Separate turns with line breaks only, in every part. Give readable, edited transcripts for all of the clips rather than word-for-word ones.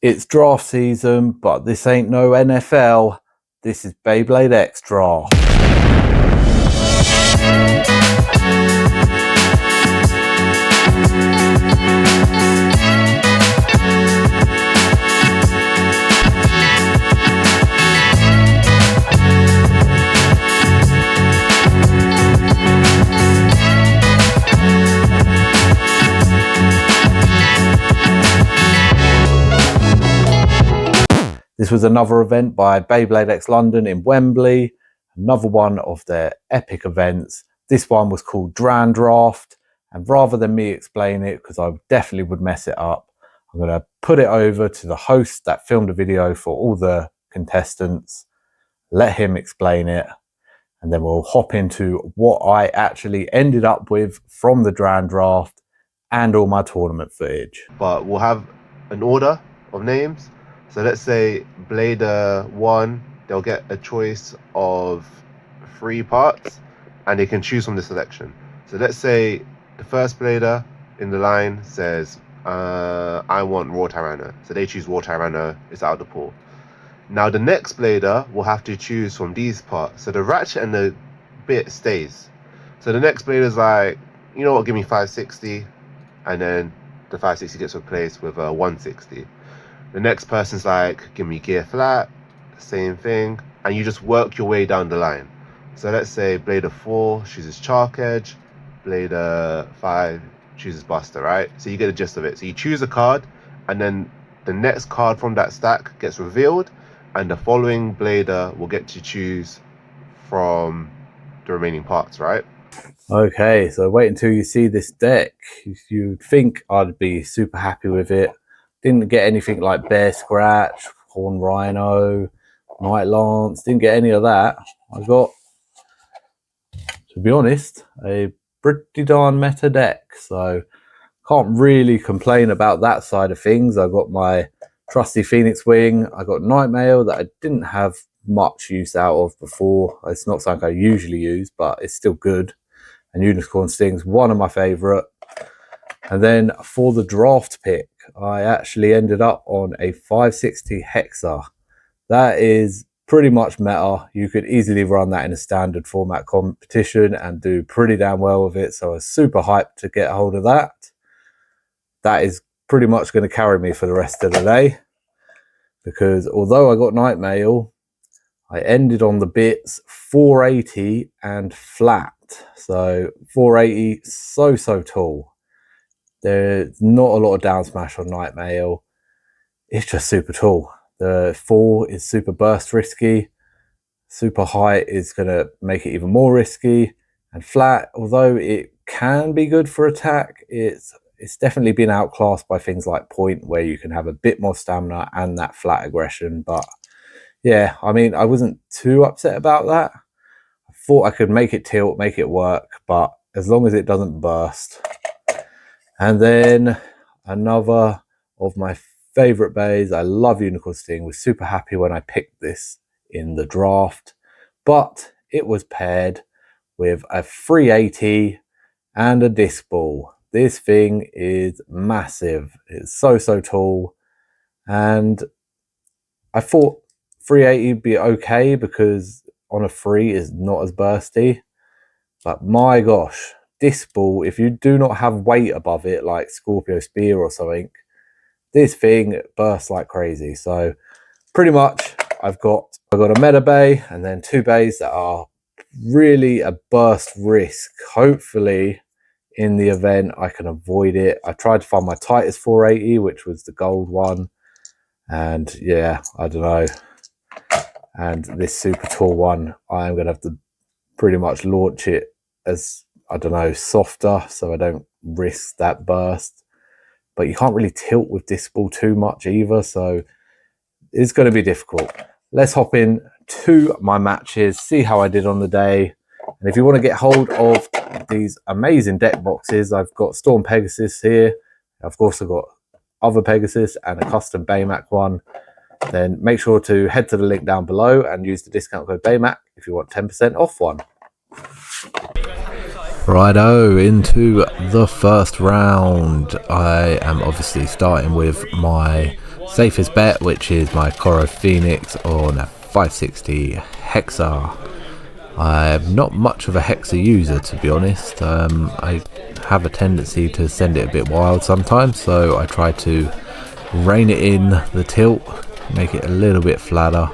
It's draft season, but this ain't no NFL. This is Beyblade X draft. This was another event by Beyblade X London in Wembley, another one of their epic events. This one was called DRAN Draft, and rather than me explain it, because I definitely would mess it up, I'm going to put it over to the host that filmed the video for all the contestants, let him explain it, and then we'll hop into what I actually ended up with from the DRAN Draft and all my tournament footage.
But we'll have an order of names. So let's say Blader 1, they'll get a choice of 3 parts and they can choose from the selection. So let's say the first Blader in the line says, I want Raw Tyranno. So they choose Raw Tyranno, it's out of the pool. Now the next Blader will have to choose from these parts. So the ratchet and the bit stays. So the next Blader's like, you know what, give me 560. And then the 560 gets replaced with a 160. The next person's like, give me gear flat, same thing, and you just work your way down the line. So let's say Blader 4 chooses Chalk Edge, Blader 5 chooses Buster, right? So you get the gist of it. So you choose a card, and then the next card from that stack gets revealed, and the following Blader will get to choose from the remaining parts, right?
Okay, so wait until you see this deck. You'd think I'd be super happy with it. Didn't get anything like Bear Scratch, Horn Rhino, Night Lance. Didn't get any of that. I got, to be honest, a pretty darn meta deck. So can't really complain about that side of things. I got my trusty Phoenix Wing. I got Nightmail that I didn't have much use out of before. It's not something I usually use, but it's still good. And Unicorn Sting's one of my favourite. And then for the draft pick, I actually ended up on a 560 Hexa. That is pretty much meta. You could easily run that in a standard format competition and do pretty damn well with it. So I was super hyped to get a hold of that. That is pretty much going to carry me for the rest of the day. Because although I got Nightmail, I ended on the bits 480 and flat. So 480, so tall. There's not a lot of down smash on Nightmail. It's just super tall. The 4 is super burst risky. Super height is going to make it even more risky. And flat, although it can be good for attack, it's definitely been outclassed by things like point, where you can have a bit more stamina and that flat aggression. But yeah, I mean, I wasn't too upset about that. I thought I could make it tilt, make it work, but as long as it doesn't burst. And then another of my favorite bays, I love Unicorn Sting, was super happy when I picked this in the draft, but it was paired with a 380 and a disc ball. This thing is massive. It's so tall, and I thought 380 would be okay because on a 3 is not as bursty, but my gosh, disc ball, if you do not have weight above it like Scorpio Spear or something, this thing bursts like crazy. So pretty much I've got a meta bay and then 2 bays that are really a burst risk. Hopefully in the event I can avoid it. I tried to find my Titus 480, which was the gold one, and yeah, I don't know. And this super tall one, I am going to have to pretty much launch it as, I don't know, softer, so I don't risk that burst. But you can't really tilt with disc ball too much either, so it's going to be difficult. Let's hop in to my matches, see how I did on the day. And if you want to get hold of these amazing deck boxes, I've got Storm Pegasus here. I've also got other Pegasus and a custom BeyMac one. Then make sure to head to the link down below and use the discount code BeyMac if you want 10% off one. Righto, into the first round. I am obviously starting with my safest bet, which is my Koro Phoenix on a 560 Hexa. I'm not much of a Hexa user, to be honest. I have a tendency to send it a bit wild sometimes, so I try to rein it in the tilt, make it a little bit flatter,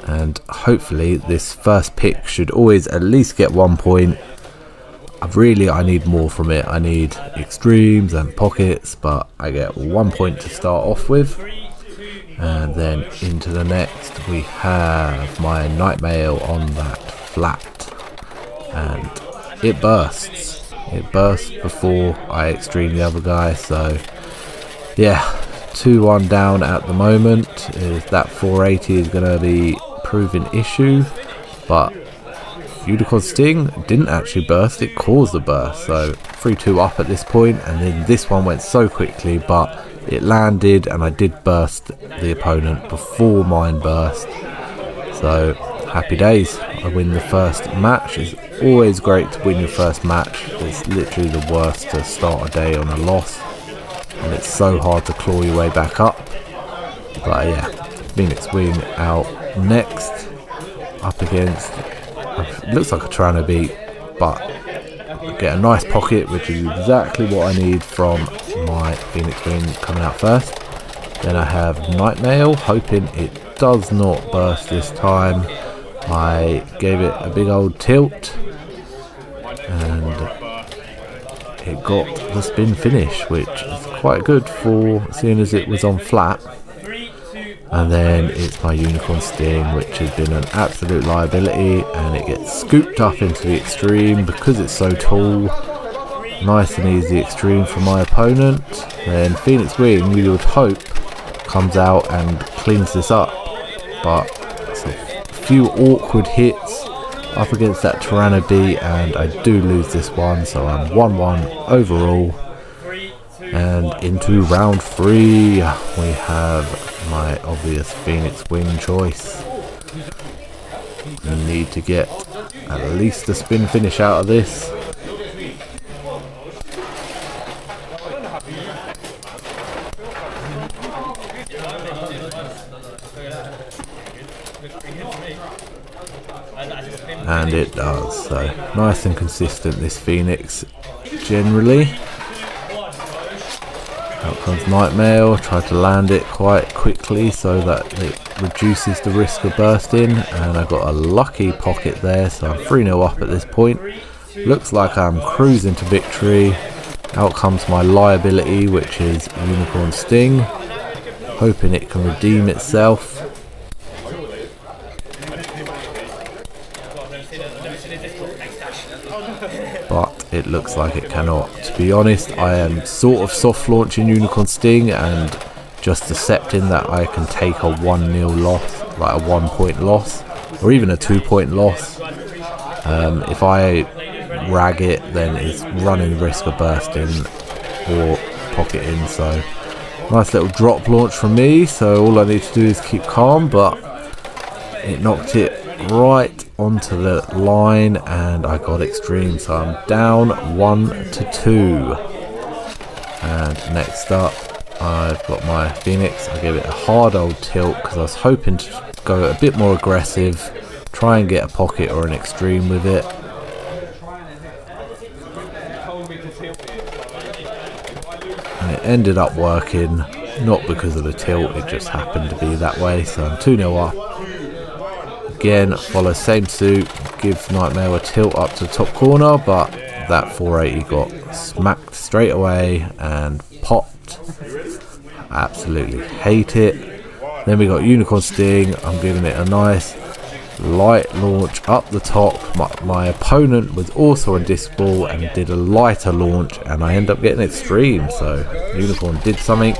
and hopefully this first pick should always at least get 1 point. I need more from it. I need extremes and pockets, but I get 1 point to start off with. And then into the next we have my Nightmail on that flat, and it bursts. It bursts before I extreme the other guy, so yeah, 2-1 down at the moment. Is that 480 is going to be proven issue, but Unicorn Sting didn't actually burst, it caused the burst, so 3-2 up at this point. And then this one went so quickly, but it landed and I did burst the opponent before mine burst, so happy days. I win the first match. It's always great to win your first match. It's literally the worst to start a day on a loss, and it's so hard to claw your way back up. But yeah, Phoenix Wing out next, up against, it looks like a Tyranno beat, but I get a nice pocket, which is exactly what I need from my Phoenix Wing coming out first. Then I have Nightmail, hoping it does not burst this time. I gave it a big old tilt and it got the spin finish, which is quite good for seeing as it was on flat. And then it's my Unicorn Sting, which has been an absolute liability, and it gets scooped up into the extreme because it's so tall. Nice and easy extreme for my opponent. Then Phoenix Wing, you would hope, comes out and cleans this up, but it's a few awkward hits up against that Tyranno beat, and I do lose this one, so I'm 1-1 overall. And into round 3 we have my obvious Phoenix Wing choice. You need to get at least a spin finish out of this. And it does, so nice and consistent this Phoenix generally. Out comes Nightmail, try to land it quite quickly so that it reduces the risk of bursting, and I got a lucky pocket there, so I'm 3-0 up at this point. Looks like I'm cruising to victory. Out comes my liability, which is Unicorn Sting, hoping it can redeem itself. But it looks like it cannot. To be honest, I am sort of soft launching Unicorn Sting and just accepting that I can take a 1-0 loss, like a 1 point loss, or even a 2 point loss. If I rag it, then it's running the risk of bursting or pocketing. So nice little drop launch from me, so all I need to do is keep calm, but it knocked it right onto the line and I got extreme, so I'm down 1-2. And next up I've got my Phoenix. I gave it a hard old tilt because I was hoping to go a bit more aggressive, try and get a pocket or an extreme with it. And it ended up working, not because of the tilt, it just happened to be that way, so I'm 2-0 up. Again, follow same suit, give Nightmare a tilt up to the top corner, but that 480 got smacked straight away and popped. Absolutely hate it. Then we got Unicorn Sting. I'm giving it a nice light launch up the top. My opponent was also on disc ball and did a lighter launch, and I end up getting extreme, so Unicorn did something.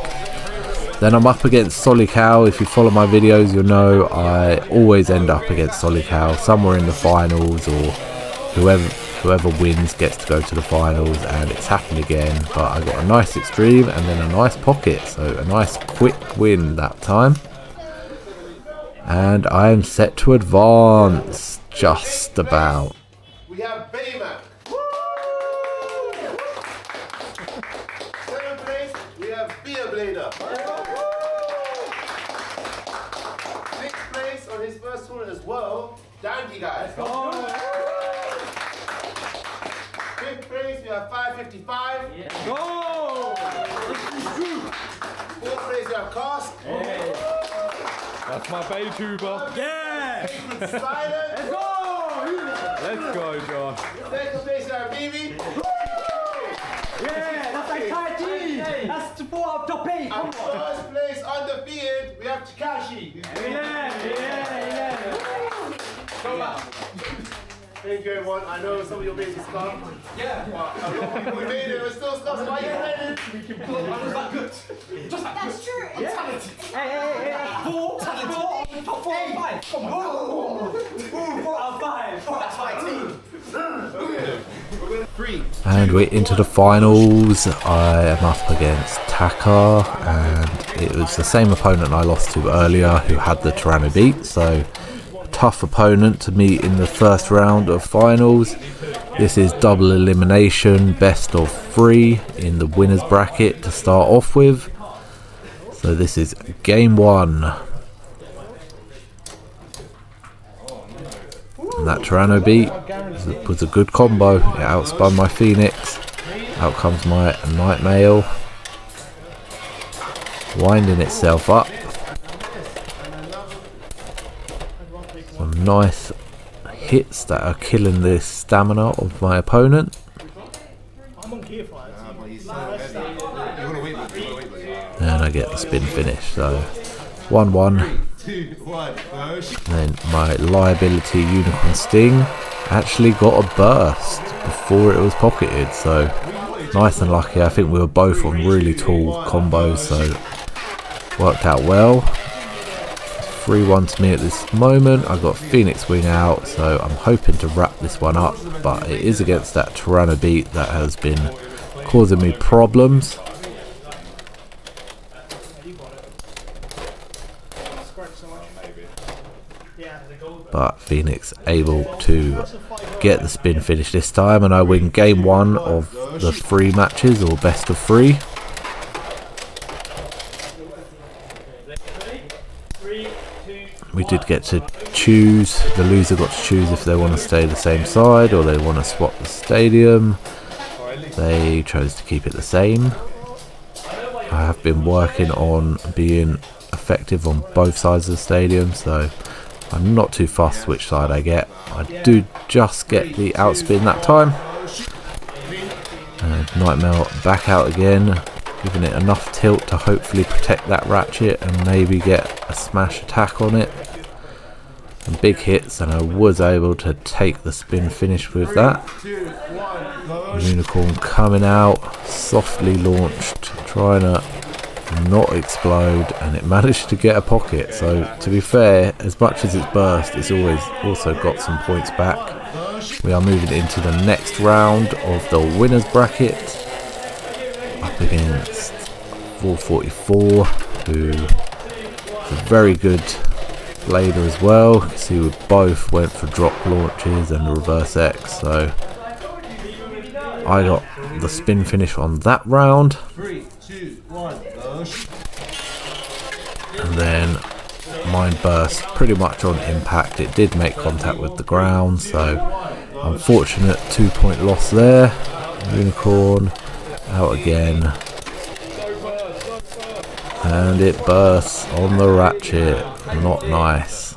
Then I'm up against Solicow. If you follow my videos, you'll know I always end up against Solicow, somewhere in the finals, or whoever wins gets to go to the finals, and it's happened again. But I got a nice extreme and then a nice pocket, so a nice quick win that time. And I am set to advance, just about.
We have BeyMac. Second place, we have Blader. 6th place on his first tournament as well, Dandy guys. 5th place, we have 555.
Go!
4th place, we have Cast.
That's my Bay tuber. Yeah!
Silent.
Let's go! Let's go, Josh.
2nd place, we have Bibi.
Yeah, that's like Tai Chi. That's the four of the pay. Come
And
on.
1st place, undefeated, we have Chikashi.
Yeah.
Come back. Thank you, everyone. I know some of your mates are stuck. Yeah. But a lot of people we made it. We're still stuck. So why are you complaining? We can pull it. That good.
That's true.
Hey. Four out of 5. Come on. 4 out of 5. That's my team.
And we're into the finals. I am up against Taka, and it was the same opponent I lost to earlier who had the Tyranno beat, so tough opponent to meet in the first round of finals. This is double elimination, best of 3 in the winners bracket to start off with. So this is game 1. And that Tyranno beat was a good combo. It outspun my Phoenix. Out comes my Nightmail, winding itself up. Some nice hits that are killing the stamina of my opponent. And I get the spin finish. So 1-1. Then my liability Unicorn Sting actually got a burst before it was pocketed, so nice and lucky. I think we were both on really tall combos, so worked out well. 3-1 to me at this moment. I got Phoenix Wing out, so I'm hoping to wrap this one up, but it is against that Tyranno beat that has been causing me problems. But Phoenix able to get the spin finish this time, and I win game 1 of the 3 matches, or best of 3. We did get to choose, the loser got to choose if they want to stay the same side or they want to swap the stadium. They chose to keep it the same. I have been working on being effective on both sides of the stadium, so I'm not too fussed which side I get. I do just get the outspin that time. And Nightmare back out again, giving it enough tilt to hopefully protect that Ratchet and maybe get a smash attack on it. Some big hits, and I was able to take the spin finish with that. Unicorn coming out, softly launched, trying to not explode, and it managed to get a pocket. So to be fair, as much as it's burst, it's always also got some points back. We are moving into the next round of the winners bracket, up against 444, who is a very good blader as well. You can see we both went for drop launches and the reverse X, so I got the spin finish on that round.
3, 2, 1, go.
And then mine burst pretty much on impact. It did make contact with the ground, so unfortunate 2-point loss there. Unicorn out again, and it bursts on the Ratchet. Not nice.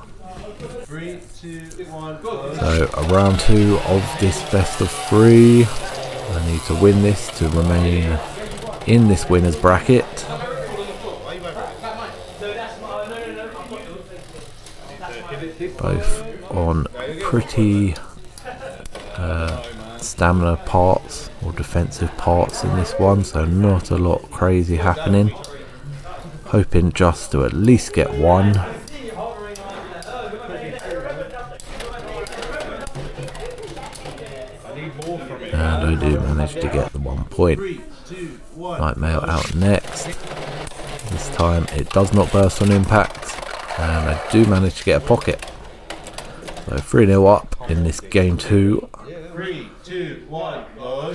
3, 2, 1, go.
So a round 2 of this best of 3. I need to win this to remain in this winners bracket. Both on pretty stamina parts or defensive parts in this one, so not a lot crazy happening. Hoping just to at least get one. And I do manage to get the 1 point. Nightmare out next. This time it does not burst on impact, and I do manage to get a pocket. So 3-0 up in this game 2.
3, 2, 1, go.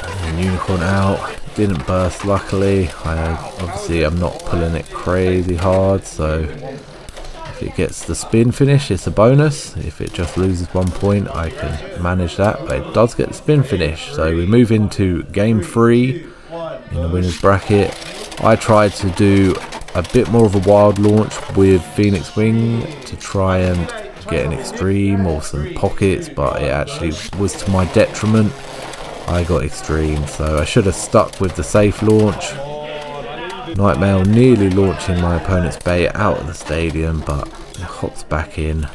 And Unicorn out. didn't burst luckily. Obviously I'm not pulling it crazy hard, so if it gets the spin finish it's a bonus. If it just loses 1 point I can manage that, but it does get the spin finish. So we move into game 3 in the winners bracket. I tried to do a bit more of a wild launch with Phoenix Wing to try and get an extreme or some pockets, but it actually was to my detriment. I got extreme, so I should have stuck with the safe launch. Nightmare nearly launching my opponent's bait out of the stadium, but it hops back in.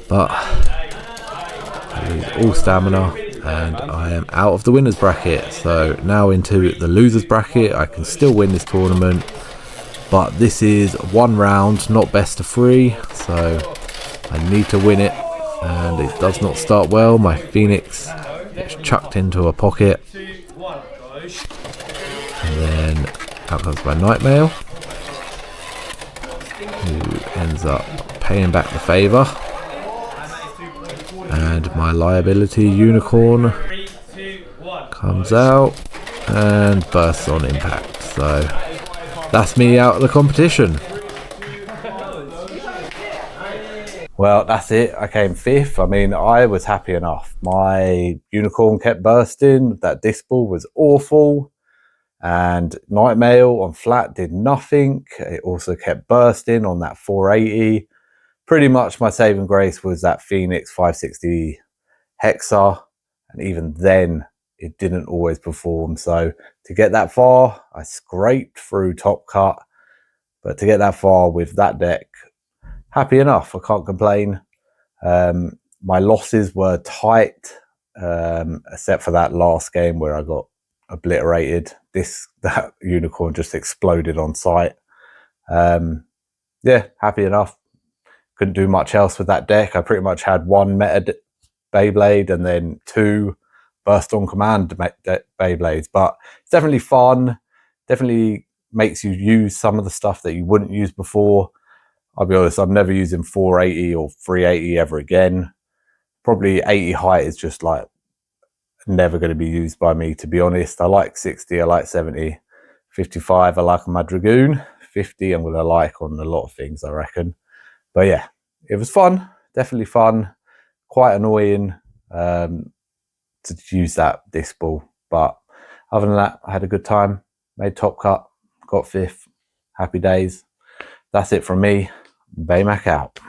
But I lose all stamina and I am out of the winners bracket. So now into the losers bracket. I can still win this tournament, but this is 1 round, not best of 3, so I need to win it, and it does not start well. My Phoenix gets chucked into a pocket, and then out comes my Nightmare, who ends up paying back the favour, and my liability Unicorn comes out and bursts on impact. So that's me out of the competition. Well, that's it. I came 5th. I mean, I was happy enough. My Unicorn kept bursting. That disc ball was awful. And Nightmare on flat did nothing. It also kept bursting on that 480. Pretty much my saving grace was that Phoenix 560 Hexa. And even then, it didn't always perform. So to get that far, I scraped through top cut. But to get that far with that deck, happy enough. I can't complain. My losses were tight, except for that last game where I got obliterated. That Unicorn just exploded on sight. Yeah, happy enough. Couldn't do much else with that deck. I pretty much had 1 meta Beyblade and then 2 burst on command Beyblades. But it's definitely fun. Definitely makes you use some of the stuff that you wouldn't use before. I'll be honest, I'm never using 480 or 380 ever again. Probably 80 height is just like never going to be used by me, to be honest. I like 60, I like 70. 55 I like on my Dragoon. 50 I'm going to like on a lot of things, I reckon. But yeah, it was fun. Definitely fun. Quite annoying to use that disc ball. But other than that, I had a good time. Made top cut. Got 5th. Happy days. That's it from me. BeyMac out.